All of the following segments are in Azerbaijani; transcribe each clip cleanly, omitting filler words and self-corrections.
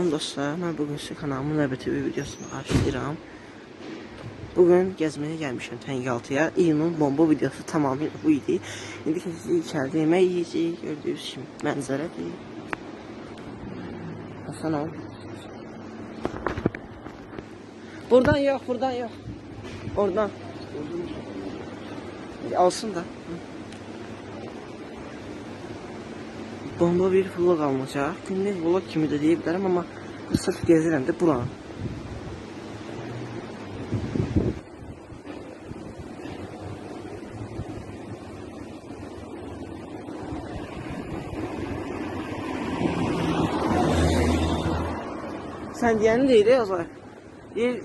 Salam dostlar, mən bugün sizə kanalımın növbəti bir videosunu açıram. Bugün gəzməyə gəlmişəm Təngaltıya. İyunun bomba videosu tamamilə bu idi. İndi ki sizi içəridə yemək yiyəcəyik. Gördüyünüz kimi mənzərədir. Hasan ol. Buradan yox, buradan yox. Oradan. Alsın da. Bomba bir vlog alınacaq. Günlük vlog kimi də deyə bilərəm, amma sırf gezirəm də buranı. Sən deyəni deyir, yazar. Deyir,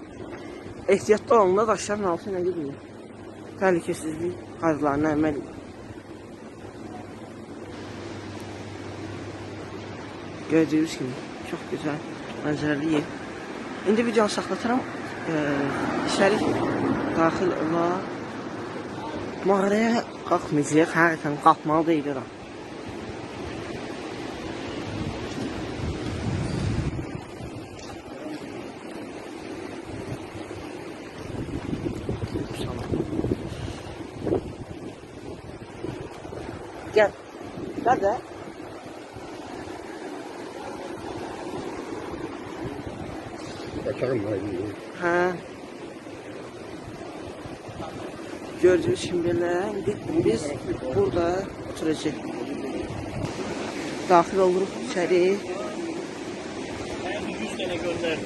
ehtiyatlı olunlar daşların altı ilə gidin. Təhlükəsizlik qaydalarına əməl edin. Gördüğünüz gibi çok güzel mənzərəli yer. İndi videonu saxlatıram. İçəri daxil olar. Mağaraya qalxmayacaq. Həqiqətən qalxmalı deyilir. Gel. Gel de. Ha. Gördüğünüz gibi biz burada oturacağız. Daxil oluruq içəri. 100 tane gönder.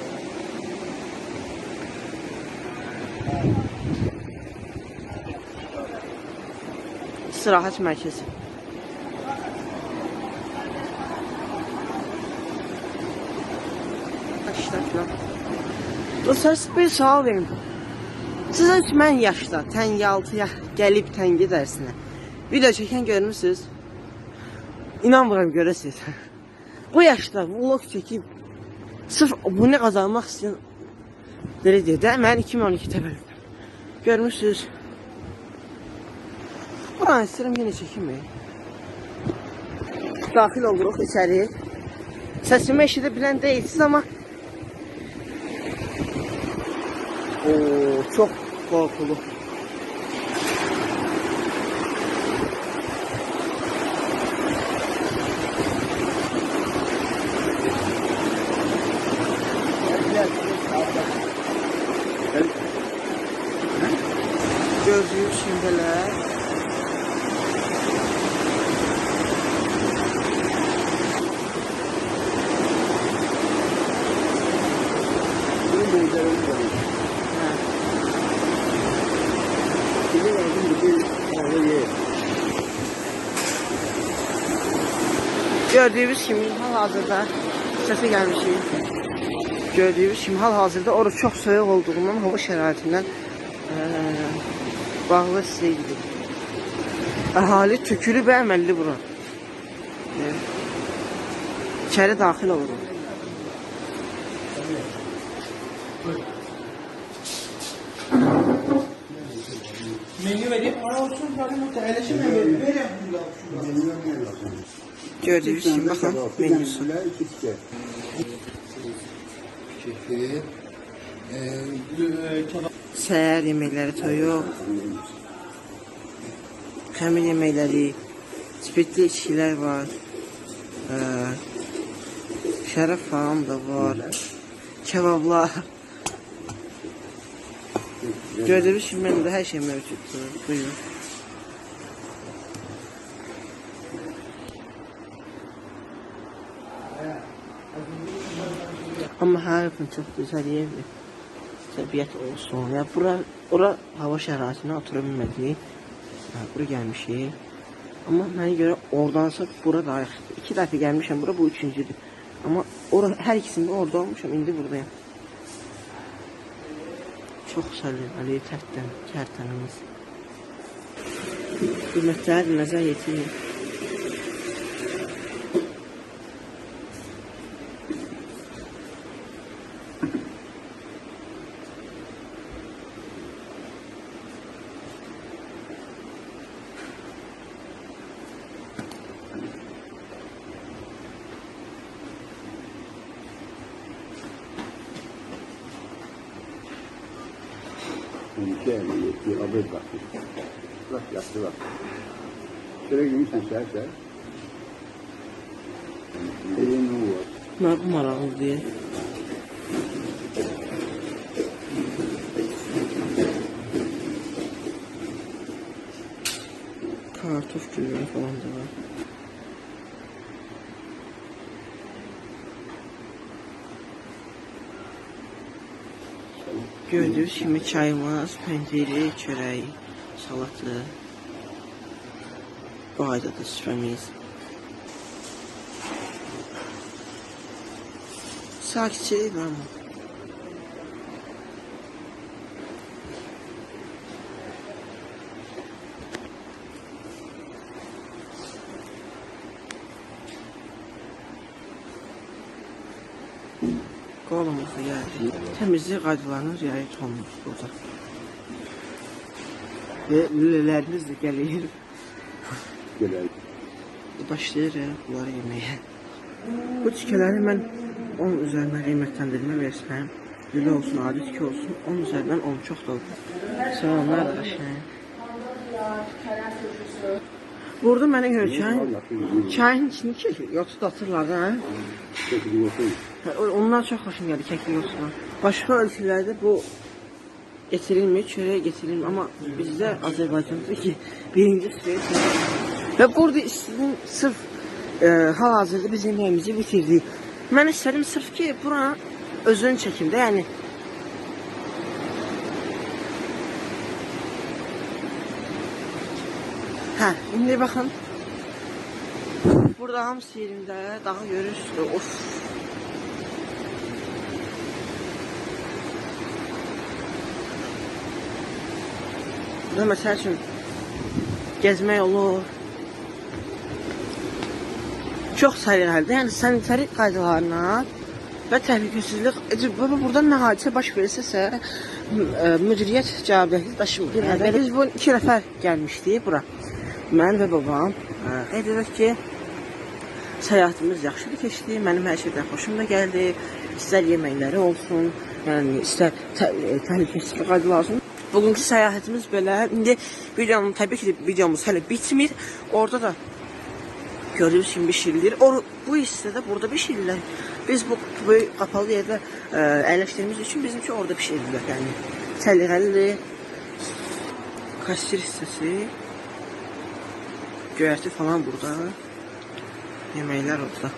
İstirahət mərkəzi. Dostlar, bir sual verin. Sizə mən yaşda Təngaltıya gəlib Təngi dərsinə video çəkən görmüsünüz? İnanmıram görəsiniz. Bu yaşda vlog çəkib sırf abunə qazanmaq istəyən belə deyir də, mən 2012 təvəllüdüm. Görmüsünüz? Buranı istəyirəm yenə çəkim. Daxil oluruq içəri. Səsimi eşidə bilən deyilsiniz, amma çok korkulu. Gördüğünüz şimdiler. Gördüğünüz kimi hal-hazırda səsə gəlmişik. Gördüğünüz kimi hal-hazırda orası çox soyuq olduğundan hava şəraitindən bağlı sizə gidiyor. Əhali tükülüb əməlli bura. İçəri daxil oluruq. Menü vereyim. Gördüğünüz gibi bakın menüsü. Səhər yeməkləri toyuq, xəmir yeməkləri, spirtli içkilər var, şərəf falan da var, kebablar. Gördüğünüz gibi menüdə hər şey mövcuddur. Buyurun. Ama həqiqətən çox gözəl yerdir. Təbiət olsun. Ya ora hava şəraitində otura bilmədik. Bura gəlmişik. Amma mənə görə oradansa bura daha yaxşıdır. 2 dəfə gəlmişəm bura, bu 3-cüdür. Amma hər ikisində orada olmuşam, indi buradayım. Çox səliqəli, tərtəmiz. Qiymətləri nəzər yetirir. 12 57 abed bakmış. Bak yaşlı bak. Şöyle girmişsen şer. Elin ne var? Nə bu maraqlı diye. Kartof gülleri falan da var. Gördüğünüz kimi çayımız, penceri, çörək, salatlı. Bu ayda da süfrəmiz. Sakitçilik var mı? Qolumuza gəldik. Təmizlik qaydalarına riayət olunur burada. Və lülələrimiz də gəlir. Gelen. Başlayır bunları yeməyə. Bu tikələri mən 10 üzərindən qiymətləndirmə versəm, lülə olsun, adi tikə olsun, 10 üzərindən 10 çox da olur. Soğanlar da qəşəng. Burada mənə görə çayın içini çəkir, yoxsa da atırlar da, hə? Çekili olsun. Onlar çox xoşum gəlir, kəkli yoxsa. Başqa ölkələrdə bu getirilmir, çörək getirilmir, amma bizdə Azərbaycanda ki, birinci sıraya və burada istədim sırf hal-hazırda biz yeməyimizi bitirdik. Mən istədim sırf ki, buranı özünü çəkim də, yəni. Hə, indi baxın. Burada hamısı yerində, dağı görürsünüz. Of. Burada məsəl üçün gezmək olur. Çox səliqəlidir. Yəni sanitari qaydalarına və təhlükəsizlik burada nə hadisə baş versəsə müdiriyyət cavabdehliyi daşımır. Biz bu 2 nəfər gəlmişdik bura. Mən və babam. Qeyd edək ki, səyahətimiz yaxşıdır keçdi. Mənim hər şeydən xoşum da gəldi. İstər yeməkləri olsun, yəni istər təhlükəsizlik qaydaları olsun. Bugünkü səyahətimiz belə. İndi təbii ki, videomuz hələ bitmir. Orada da görüyoruz kimi bişirilir. Bu hissədə burada bişirirlər. Biz bu qapalı yerdə əyləşdiyimiz üçün bizimki orada bişirirlər. Yəni səliqəlidir. Kastir hissəsi. Göyərti falan burada. Yeməklər orada.